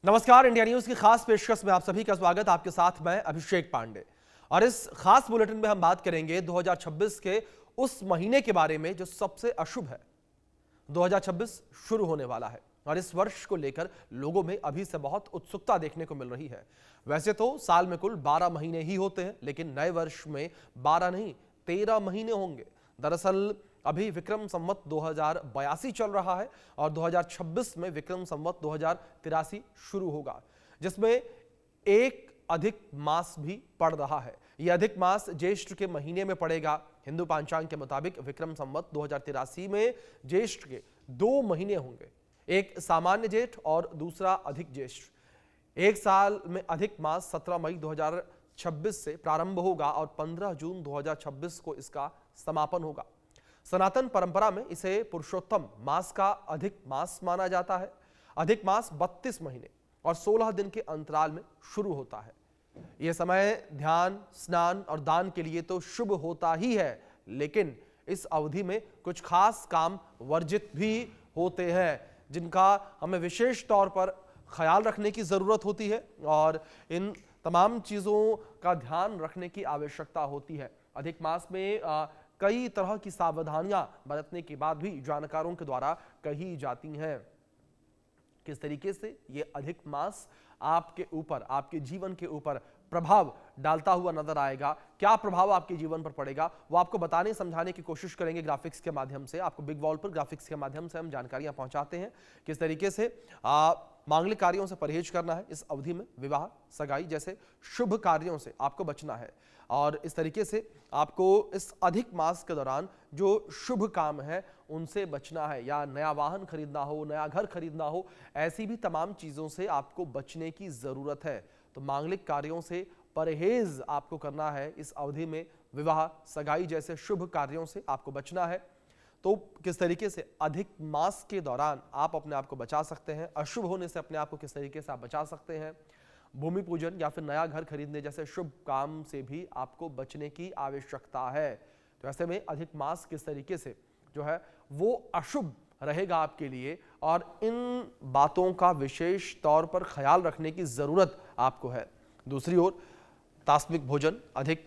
नमस्कार, India news की खास पेशकश में आप सभी का स्वागत। आपके साथ मैं अभिषेक पांडे और इस खास बुलेटिन में हम बात करेंगे 2026 के उस महीने के बारे में जो सबसे अशुभ है। 2026 शुरू होने वाला है और इस वर्ष को लेकर लोगों में अभी से बहुत उत्सुकता देखने को मिल रही है। वैसे तो साल में कुल 12 महीने ही होते हैं, लेकिन नए वर्ष में 12 नहीं 13 महीने होंगे। दरअसल अभी विक्रम संवत 2082 चल रहा है और 2026 में विक्रम संवत 2083 शुरू होगा, जिसमें एक अधिक मास भी पड़ रहा है। यह अधिक मास ज्येष्ठ के महीने में पड़ेगा। हिंदू पंचांग के मुताबिक विक्रम संवत 2083 में ज्येष्ठ के 2 महीने होंगे, एक सामान्य जेठ और दूसरा अधिक ज्येष्ठ। एक साल में अधिक मास 17 मई 2026 से प्रारंभ होगा और 15 जून 2026 को इसका समापन होगा। सनातन परंपरा में इसे पुरुषोत्तम मास का अधिक मास माना जाता है। अधिक मास 32 महीने और 16 दिन के अंतराल में शुरू होता है। यह समय ध्यान, स्नान और दान के लिए तो शुभ होता ही है, लेकिन इस अवधि में कुछ खास काम वर्जित भी होते हैं, जिनका हमें विशेष तौर पर ख्याल रखने की जरूरत होती है और इन तमाम चीजों का ध्यान रखने की आवश्यकता होती है। अधिक मास में कई तरह की सावधानियां बरतने के बाद भी जानकारों के द्वारा कही जाती हैं। किस तरीके से ये अधिक मास आपके ऊपर, आपके जीवन के ऊपर प्रभाव डालता हुआ नजर आएगा, क्या प्रभाव आपके जीवन पर पड़ेगा, वो आपको बताने समझाने की कोशिश करेंगे ग्राफिक्स के माध्यम से। आपको बिग वॉल पर ग्राफिक्स के माध्यम से हम जानकारियां पहुंचाते हैं किस तरीके से मांगलिक कार्यों से परहेज करना है इस अवधि में। विवाह, सगाई जैसे शुभ कार्यों से आपको बचना है और इस तरीके से आपको इस अधिक मास के दौरान जो शुभ काम है उनसे बचना है, या नया वाहन खरीदना हो, नया घर खरीदना हो, ऐसी भी तमाम चीजों से आपको बचने की जरूरत है। तो मांगलिक कार्यों से परहेज आपको करना है इस अवधि में। विवाह, सगाई जैसे शुभ कार्यों से आपको बचना है। तो किस तरीके से अधिक मास के दौरान आप अपने आप को बचा सकते हैं, अशुभ होने से अपने आप को किस तरीके से आप बचा सकते हैं, भूमि पूजन या फिर नया घर खरीदने जैसे शुभ काम से भी आपको बचने की आवश्यकता है। तो ऐसे में अधिक मास किस तरीके से जो है वो अशुभ रहेगा आपके लिए और इन बातों का विशेष तौर पर ख्याल रखने की जरूरत आपको है। दूसरी ओर तास्मिक भोजन, अधिक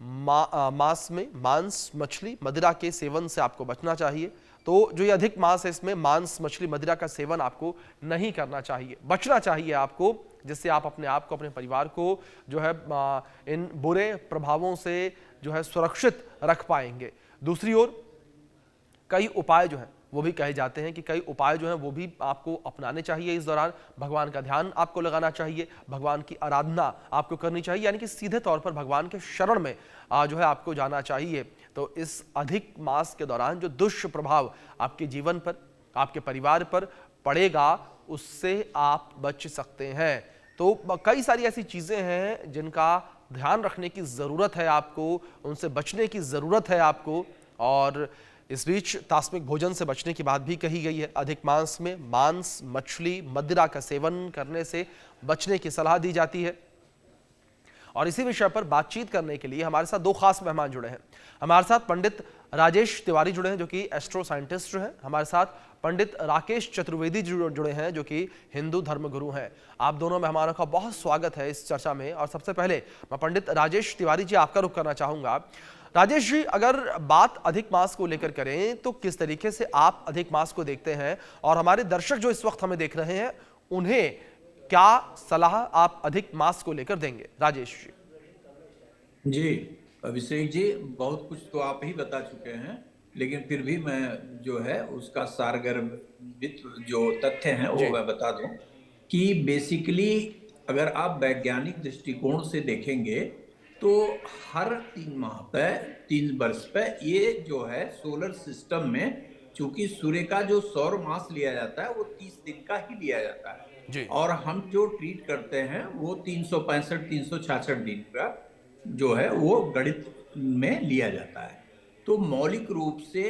मास में मांस, मछली, मदिरा के सेवन से आपको बचना चाहिए। तो जो ये अधिक मास है इसमें मांस, मछली, मदिरा का सेवन आपको नहीं करना चाहिए, बचना चाहिए आपको, जिससे आप अपने आप को, अपने परिवार को जो है इन बुरे प्रभावों से जो है सुरक्षित रख पाएंगे। दूसरी ओर कई उपाय जो हैं वो भी कहे जाते हैं कि कई उपाय जो हैं वो भी आपको अपनाने चाहिए इस दौरान। भगवान का ध्यान आपको लगाना चाहिए, भगवान की आराधना आपको करनी चाहिए, यानी कि सीधे तौर पर भगवान के शरण में जो है आपको जाना चाहिए। तो इस अधिक मास के दौरान जो दुष्प्रभाव आपके जीवन पर, आपके परिवार पर पड़ेगा, उससे आप बच सकते हैं। तो कई सारी ऐसी चीजें हैं जिनका ध्यान रखने की जरूरत है आपको, उनसे बचने की जरूरत है आपको। और इस बीच तास्मिक भोजन से बचने की बात भी कही गई है। अधिक मास में मांस, मछली, मदिरा का सेवन करने से बचने की सलाह दी जाती है। और इसी विषय पर बातचीत करने के लिए हमारे साथ 2 खास मेहमान जुड़े हैं। हमारे साथ पंडित राजेश तिवारी जुड़े हैं जो कि एस्ट्रो साइंटिस्ट हैं। हमारे साथ पंडित राकेश चतुर्वेदी जुड़े हैं जो कि हिंदू धर्मगुरु हैं। आप दोनों मेहमानों का बहुत स्वागत है इस चर्चा में। और सबसे पहले मैं पंडित राजेश तिवारी जी आपका रुख करना चाहूंगा। राजेश जी, अगर बात अधिक मास को लेकर करें तो किस तरीके से आप अधिक मास को देखते हैं और हमारे दर्शक जो इस वक्त हमें देख रहे हैं उन्हें क्या सलाह आप अधिक मास को लेकर देंगे? राजेश जी। जी अभिषेक जी, बहुत कुछ तो आप ही बता चुके हैं, लेकिन फिर भी मैं जो है उसका सारगर्भित जो तथ्य हैं वो मैं बता दूं कि बेसिकली अगर आप वैज्ञानिक दृष्टिकोण से देखेंगे तो हर 3 माह पे, 3 वर्ष पे ये जो है सोलर सिस्टम में, चूंकि सूर्य का जो सौर मास लिया जाता है वो 30 दिन का ही लिया जाता है जी। और हम जो ट्रीट करते हैं वो 365 366 दिन का जो है वो गणित में लिया जाता है। तो मौलिक रूप से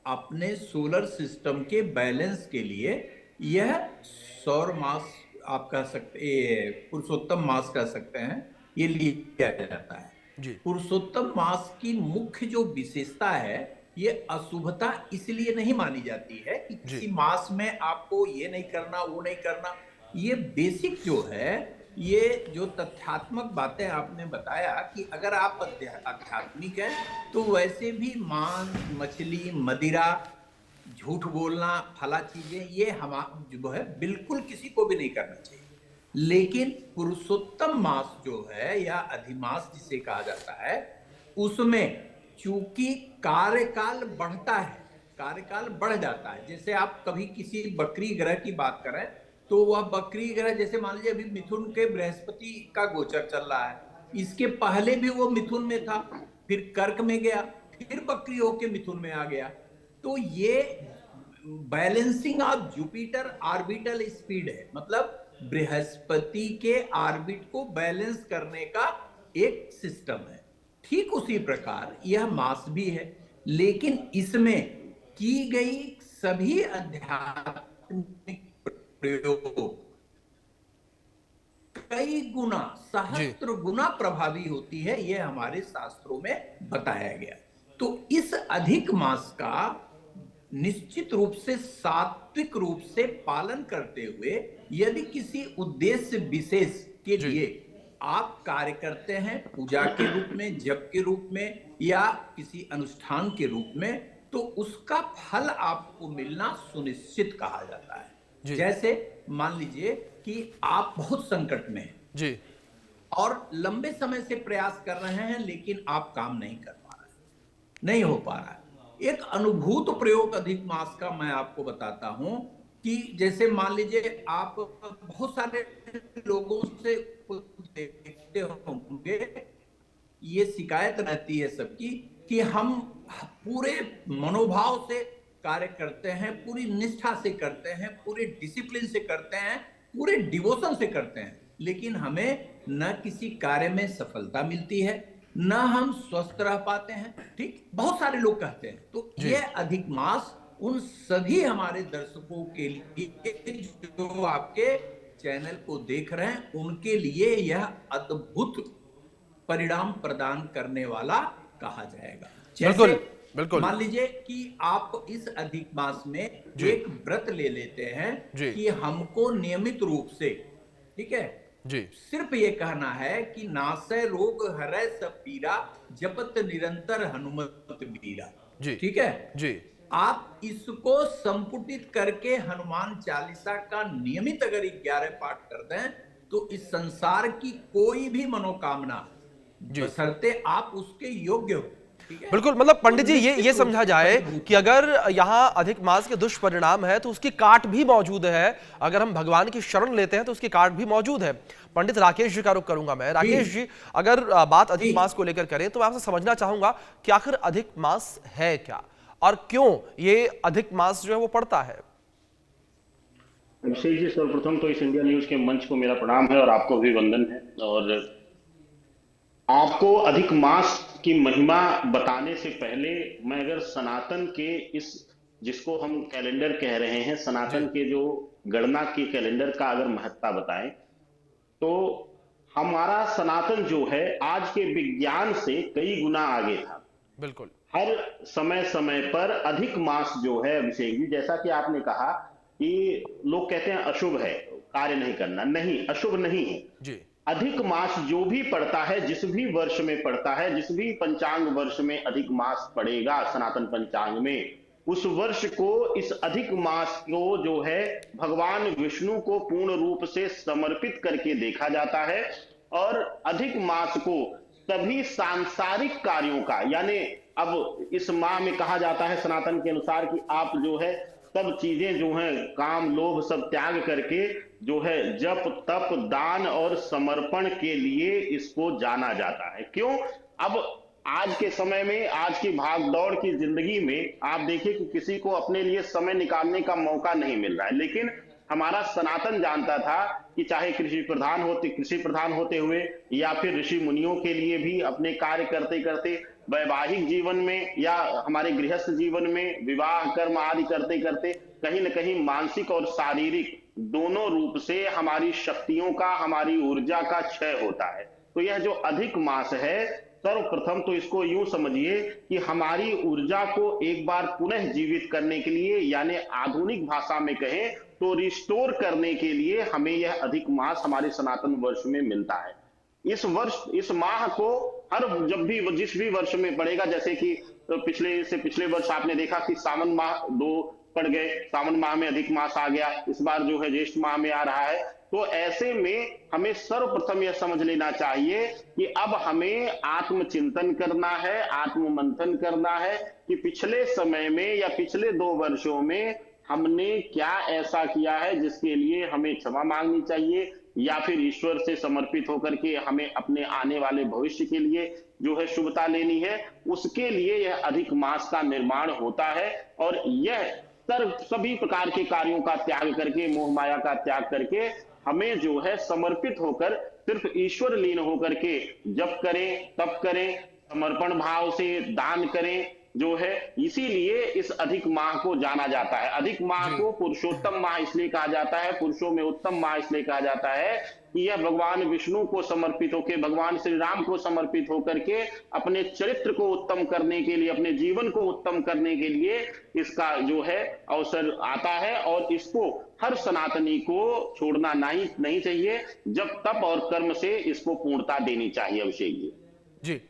अपने सोलर सिस्टम के बैलेंस के लिए यह सौर मास आप कह सकते, पुरुषोत्तम मास कह सकते हैं, ये लिया जाता है। जी। पुरुषोत्तम मास की मुख्य जो विशेषता है, ये अशुभता इसलिए नहीं मानी जाती है कि किसी मास में आपको ये नहीं करना, वो नहीं करना। ये बेसिक जो है, ये जो तथ्यात्मक बातें आपने बताया कि अगर आप आध्यात्मिक हैं तो वैसे भी मांस, मछली, मदिरा, झूठ बोलना, फला चीजें, ये हम जो है बिल्कुल किसी को भी नहीं करना चाहिए। लेकिन पुरुषोत्तम मास जो है या अधिमास जिसे कहा जाता है, उसमें चूंकि कार्यकाल बढ़ता है, कार्यकाल बढ़ जाता है। जैसे आप कभी किसी बकरी ग्रह की बात करें तो वह बकरी ग्रह, जैसे मान लीजिए अभी मिथुन के बृहस्पति का गोचर चल रहा है, इसके पहले भी वो मिथुन में था, फिर कर्क में गया, फिर बकरी होके मिथुन में आ गया। तो ये balancing of Jupiter orbital speed है, मतलब बृहस्पति के ऑर्बिट को बैलेंस करने का एक सिस्टम है। ठीक उसी प्रकार यह मास भी है, लेकिन इसमें की गई सभी आध्यात्मिक प्रयोग कई गुना, सहस्त्र गुना प्रभावी होती है, यह हमारे शास्त्रों में बताया गया। तो इस अधिक मास का निश्चित रूप से सात्विक रूप से पालन करते हुए यदि किसी उद्देश्य विशेष के लिए आप कार्य करते हैं, पूजा के रूप में, जप के रूप में या किसी अनुष्ठान के रूप में, तो उसका फल आपको मिलना सुनिश्चित कहा जाता है। जैसे मान लीजिए कि आप बहुत संकट में हैं जी, और लंबे समय से प्रयास कर रहे हैं लेकिन आप काम नहीं कर पा रहे, नहीं हो पा रहा है। एक अनुभूत प्रयोग अधिक मास का मैं आपको बताता हूं कि जैसे मान लीजिए आप बहुत सारे लोगों से देखते होंगे, ये शिकायत रहती है सबकी कि हम पूरे मनोभाव से कार्य करते हैं, पूरी निष्ठा से करते हैं, पूरे डिसिप्लिन से करते हैं, पूरे डिवोशन से करते हैं, लेकिन हमें न किसी कार्य में सफलता मिलती है, न हम स्वस्थ रह पाते हैं। ठीक, बहुत सारे लोग कहते हैं। तो ये अधिक मास उन सभी हमारे दर्शकों के लिए जो आपके चैनल को देख रहे हैं, उनके लिए यह अद्भुत परिणाम प्रदान करने वाला कहा जाएगा। बिल्कुल बिल्कुल। मान लीजिए कि आप इस अधिक मास में एक व्रत ले लेते हैं कि हमको नियमित रूप से, ठीक है जी, सिर्फ ये कहना है कि नासै रोग हरै सब पीरा, जपत निरंतर हनुमत बीरा। जी, ठीक है जी, आप इसको संपुटित करके हनुमान चालीसा का नियमित अगर 11 पाठ कर दें तो इस संसार की कोई भी मनोकामना, बशर्ते आप उसके योग्य हो। बिल्कुल, मतलब पंडित जी ये समझा जाए कि अगर यहाँ अधिक मास के दुष्परिणाम है तो उसकी काट भी मौजूद है। अगर हम भगवान की शरण लेते हैं तो उसकी काट भी मौजूद है। पंडित राकेश जी का रुख करूंगा मैं। राकेश जी, अगर बात अधिक मास को लेकर करें तो मैं आपसे समझना चाहूंगा कि आखिर अधिक मास है क्या और क्यों ये अधिक मास जो है वो पड़ता है। अभिषेक जी, सर्वप्रथम तो इस इंडिया न्यूज के मंच को मेरा प्रणाम है और आपको भी वंदन है। और आपको अधिक मास की महिमा बताने से पहले मैं अगर सनातन के इस, जिसको हम कैलेंडर कह रहे हैं, सनातन के जो गणना के कैलेंडर का अगर महत्ता बताएं तो हमारा सनातन जो है आज के विज्ञान से कई गुना आगे था। बिल्कुल, हर समय समय पर अधिक मास जो है, अभिषेक जी, जैसा कि आपने कहा कि लोग कहते हैं अशुभ है कार्य नहीं करना, नहीं, अशुभ नहीं है जी। अधिक मास जो भी पड़ता है, जिस भी वर्ष में पड़ता है, जिस भी पंचांग वर्ष में अधिक मास पड़ेगा सनातन पंचांग में, उस वर्ष को, इस अधिक मास को जो है भगवान विष्णु को पूर्ण रूप से समर्पित करके देखा जाता है। और अधिक मास को सभी सांसारिक कार्यों का, यानी अब इस माह में कहा जाता है सनातन के अनुसार कि आप जो है सब चीजें जो है काम लोभ सब त्याग करके जो है जप तप दान और समर्पण के लिए इसको जाना जाता है। क्यों? अब आज के समय में, आज की भागदौड़ की जिंदगी में आप देखिए कि किसी को अपने लिए समय निकालने का मौका नहीं मिल रहा है, लेकिन हमारा सनातन जानता था कि चाहे कृषि प्रधान होते हुए या फिर ऋषि मुनियों के लिए भी अपने कार्य करते करते, वैवाहिक जीवन में या हमारे गृहस्थ जीवन में विवाह कर्म आदि करते करते कहीं न कहीं मानसिक और शारीरिक दोनों रूप से हमारी शक्तियों का, हमारी ऊर्जा का क्षय होता है। तो यह जो अधिक मास है, सर्वप्रथम तो इसको यूं समझिए कि हमारी ऊर्जा को एक बार पुनः जीवित करने के लिए, यानी आधुनिक भाषा में कहें तो रिस्टोर करने के लिए हमें यह अधिक मास हमारे सनातन वर्ष में मिलता है। इस वर्ष, इस माह को हर जब भी जिस भी वर्ष में पड़ेगा, जैसे कि पिछले वर्ष आपने देखा कि सावन माह 2 पड़ गए, सावन माह में अधिक मास आ गया, इस बार जो है ज्येष्ठ माह में आ रहा है। तो ऐसे में हमें सर्वप्रथम यह समझ लेना चाहिए कि अब हमें आत्मचिंतन करना है, आत्म मंथन करना है कि पिछले समय में या पिछले 2 वर्षों में हमने क्या ऐसा किया है जिसके लिए हमें क्षमा मांगनी चाहिए, या फिर ईश्वर से समर्पित होकर के हमें अपने आने वाले भविष्य के लिए जो है शुभता लेनी है। उसके लिए यह अधिक मास का निर्माण होता है और यह सभी प्रकार के कार्यों का त्याग करके, मोह माया का त्याग करके हमें जो है समर्पित होकर सिर्फ ईश्वर लीन होकर के जप करें, तप करें, समर्पण भाव से दान करें जो है। इसीलिए इस अधिक माह को जाना जाता है। अधिक माह को पुरुषोत्तम माह इसलिए कहा जाता है, पुरुषों में उत्तम माह इसलिए कहा जाता है कि यह भगवान विष्णु को समर्पित होकर, भगवान श्री राम को समर्पित होकर के अपने चरित्र को उत्तम करने के लिए, अपने जीवन को उत्तम करने के लिए इसका जो है अवसर आता है। और इसको हर सनातनी को छोड़ना नहीं चाहिए। जब तप और कर्म से इसको पूर्णता देनी चाहिए। अभिषेक जी।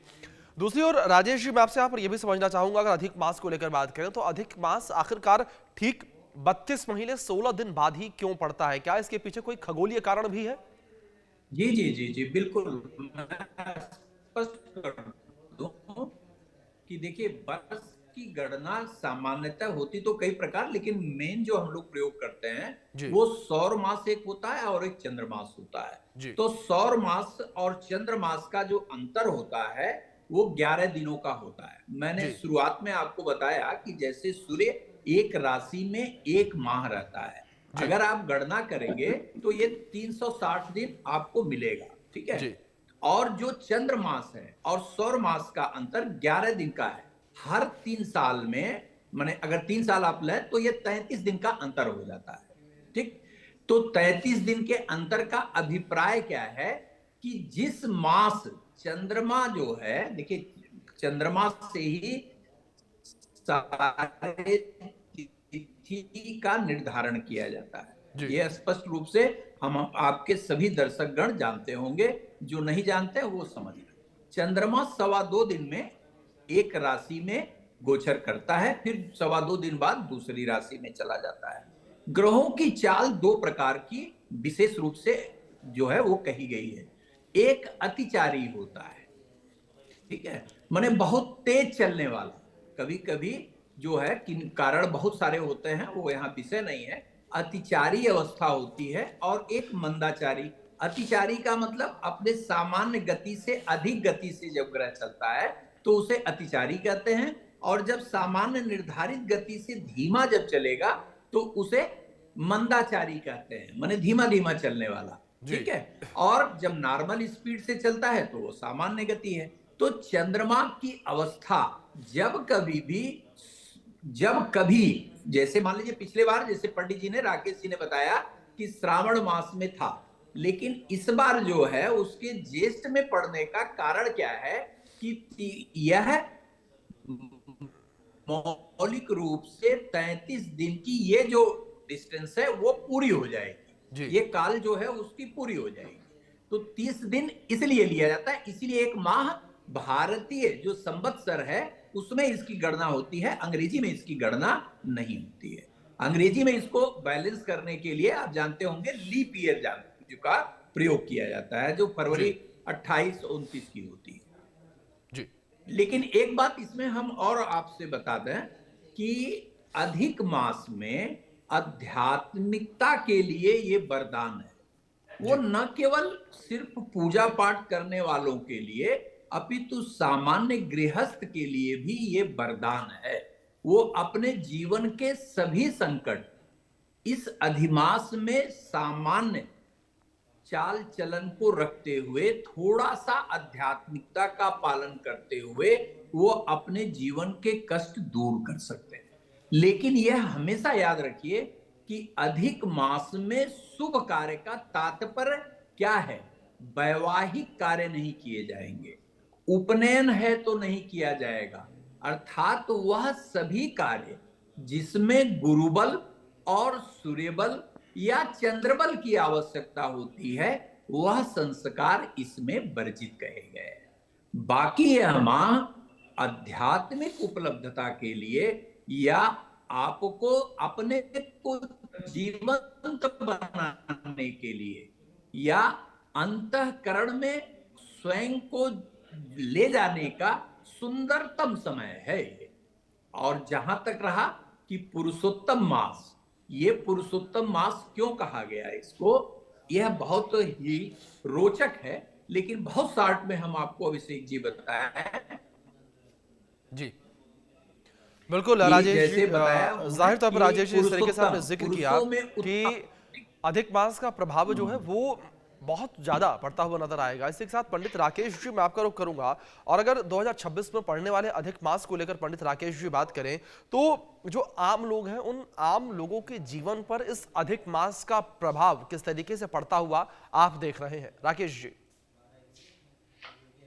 दूसरी ओर राजेश जी, मैं आपसे यहाँ पर यह भी समझना चाहूंगा, अगर अधिक मास को लेकर बात करें तो अधिक मास आखिरकार ठीक 32 महीने 16 दिन बाद ही क्यों पड़ता है? क्या इसके पीछे कोई खगोलीय कारण भी है? जी जी जी जी बिल्कुल। मैं स्पष्ट कर दूं कि देखिए, वर्ष की गणना सामान्यतः होती तो कई प्रकार, लेकिन मेन जो हम लोग प्रयोग करते हैं वो सौर मास एक होता है और एक चंद्रमास होता है। तो सौर मास और चंद्रमास का जो अंतर होता है वो 11 दिनों का होता है। मैंने शुरुआत में आपको बताया कि जैसे सूर्य एक राशि में एक माह रहता है, अगर आप गणना करेंगे तो ये 360 दिन आपको मिलेगा, ठीक है। और जो चंद्रमास है और सौर मास का अंतर 11 दिन का है। हर 3 साल में, माने अगर 3 साल आप लें तो ये 33 दिन का अंतर हो जाता है, ठीक। तो 33 दिन के अंतर का अभिप्राय क्या है कि जिस मास चंद्रमा जो है, देखिए चंद्रमा से ही सारे तिथि का निर्धारण किया जाता है। यह स्पष्ट रूप से हम आपके सभी दर्शकगण जानते होंगे, जो नहीं जानते वो समझ लें। चंद्रमा 2.25 दिन में एक राशि में गोचर करता है, फिर 2.25 दिन बाद दूसरी राशि में चला जाता है। ग्रहों की चाल 2 प्रकार की विशेष रूप से जो है वो कही गई है। एक अतिचारी होता है, ठीक है, माने बहुत तेज चलने वाला। कभी कभी जो है किन कारण बहुत सारे होते हैं, वो यहाँ विषय नहीं है। अतिचारी अवस्था होती है और एक मंदाचारी। अतिचारी का मतलब अपने सामान्य गति से अधिक गति से जब ग्रह चलता है तो उसे अतिचारी कहते हैं, और जब सामान्य निर्धारित गति से धीमा जब चलेगा तो उसे मंदाचारी कहते हैं, माने धीमा धीमा चलने वाला, ठीक है। और जब नॉर्मल स्पीड से चलता है तो वो सामान्य गति है। तो चंद्रमा की अवस्था जब कभी जैसे मान लीजिए पिछले बार जैसे पंडित जी ने, राकेश जी ने बताया कि श्रावण मास में था, लेकिन इस बार जो है उसके ज्येष्ठ में पड़ने का कारण क्या है कि यह मौलिक रूप से 33 दिन की ये जो डिस्टेंस है वो पूरी हो जाएगी, ये काल जो है उसकी पूरी हो जाएगी। तो 30 दिन इसलिए लिया जाता है, इसलिए एक माह भारतीय जो संवत्सर है उसमें इसकी गणना होती है, अंग्रेजी में इसकी गणना नहीं होती है। अंग्रेजी में इसको बैलेंस करने के लिए आप जानते होंगे लीप ईयर का प्रयोग किया जाता है, जो फरवरी 28-29 की होती है जी। लेकिन एक बात इसमें हम और आपसे बता दें कि अधिक मास में आध्यात्मिकता के लिए ये वरदान है। वो न केवल सिर्फ पूजा पाठ करने वालों के लिए, अपितु सामान्य गृहस्थ के लिए भी ये वरदान है। वो अपने जीवन के सभी संकट इस अधिमास में सामान्य चाल चलन को रखते हुए, थोड़ा सा आध्यात्मिकता का पालन करते हुए वो अपने जीवन के कष्ट दूर कर सकते हैं। लेकिन यह हमेशा याद रखिए कि अधिक मास में शुभ कार्य का तात्पर्य क्या है? वैवाहिक कार्य नहीं किए जाएंगे, उपनयन है तो नहीं किया जाएगा, अर्थात वह सभी कार्य जिसमें गुरुबल और सूर्यबल या चंद्रबल की आवश्यकता होती है, वह संस्कार इसमें वर्जित कहे गए। बाकी यह माह आध्यात्मिक उपलब्धता के लिए या आपको अपने को जीवंत बनाने के लिए या अंतःकरण में स्वयं को ले जाने का सुंदरतम समय है ये। और जहां तक रहा कि पुरुषोत्तम मास, ये पुरुषोत्तम मास क्यों कहा गया इसको, यह बहुत ही रोचक है, लेकिन बहुत शॉर्ट में हम आपको अभिषेक जी बताएं। जी बिल्कुल राजेश जी, जाहिर तौर पर राजेश जी इस तरीके से आपने जिक्र किया कि अधिक मास का प्रभाव जो है वो बहुत ज्यादा पड़ता हुआ नजर आएगा। इसी के साथ पंडित राकेश जी मैं आपका रुख करूंगा, और अगर 2026 में पढ़ने वाले अधिक मास को लेकर पंडित राकेश जी बात करें तो जो आम लोग हैं उन आम लोगों के जीवन पर इस अधिक मास का प्रभाव किस तरीके से पड़ता हुआ आप देख रहे हैं, राकेश जी?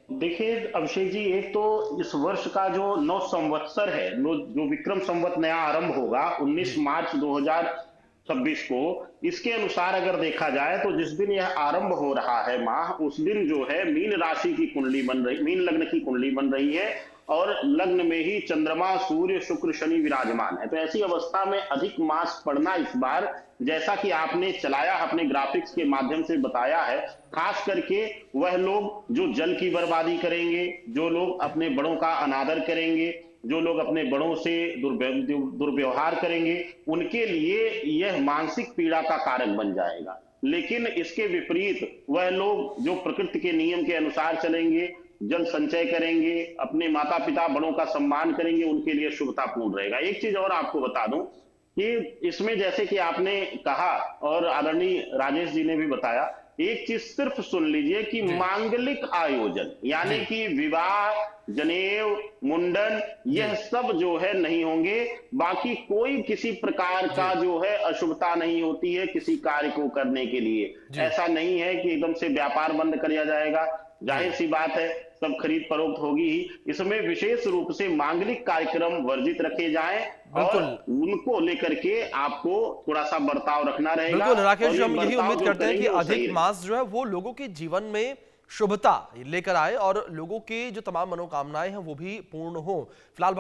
देखिए अभिषेक जी, एक तो इस वर्ष का जो नव संवत्सर है, जो विक्रम संवत नया आरंभ होगा 19 मार्च 2026 को, इसके अनुसार अगर देखा जाए तो जिस दिन यह आरंभ हो रहा है माह, उस दिन जो है मीन राशि की कुंडली बन रही, मीन लग्न की कुंडली बन रही है और लग्न में ही चंद्रमा, सूर्य, शुक्र, शनि विराजमान है। तो ऐसी अवस्था में अधिक मास पड़ना इस बार, जैसा कि आपने चलाया अपने ग्राफिक्स के माध्यम से बताया है, खास करके वह लोग जो जल की बर्बादी करेंगे, जो लोग अपने बड़ों का अनादर करेंगे, जो लोग अपने बड़ों से दुर्व्यवहार करेंगे, उनके लिए यह मानसिक पीड़ा का कारक बन जाएगा। लेकिन इसके विपरीत वह लोग जो प्रकृति के नियम के अनुसार चलेंगे, जल संचय करेंगे, अपने माता पिता बड़ों का सम्मान करेंगे, उनके लिए शुभतापूर्ण रहेगा। एक चीज और आपको बता दूं कि इसमें जैसे कि आपने कहा और आदरणीय राजेश जी ने भी बताया, एक चीज सिर्फ सुन लीजिए कि मांगलिक आयोजन यानी कि विवाह, जनेऊ, मुंडन, यह सब जो है नहीं होंगे। बाकी कोई किसी प्रकार का जो है अशुभता नहीं होती है किसी कार्य को करने के लिए। ऐसा नहीं है कि एकदम से व्यापार बंद कर दिया जाएगा, जाहिर सी बात है सब खरीद फरोख्त होगी ही। इसमें विशेष रूप से मांगलिक कार्यक्रम वर्जित रखे जाएं और उनको लेकर के आपको थोड़ा सा बर्ताव रखना रहेगा। बिल्कुल राकेश जी, हम यही उम्मीद करते हैं कि अधिक मास जो है वो लोगों के जीवन में शुभता लेकर आए और लोगों की जो तमाम मनोकामनाएं हैं वो भी पूर्ण हो। फिलहाल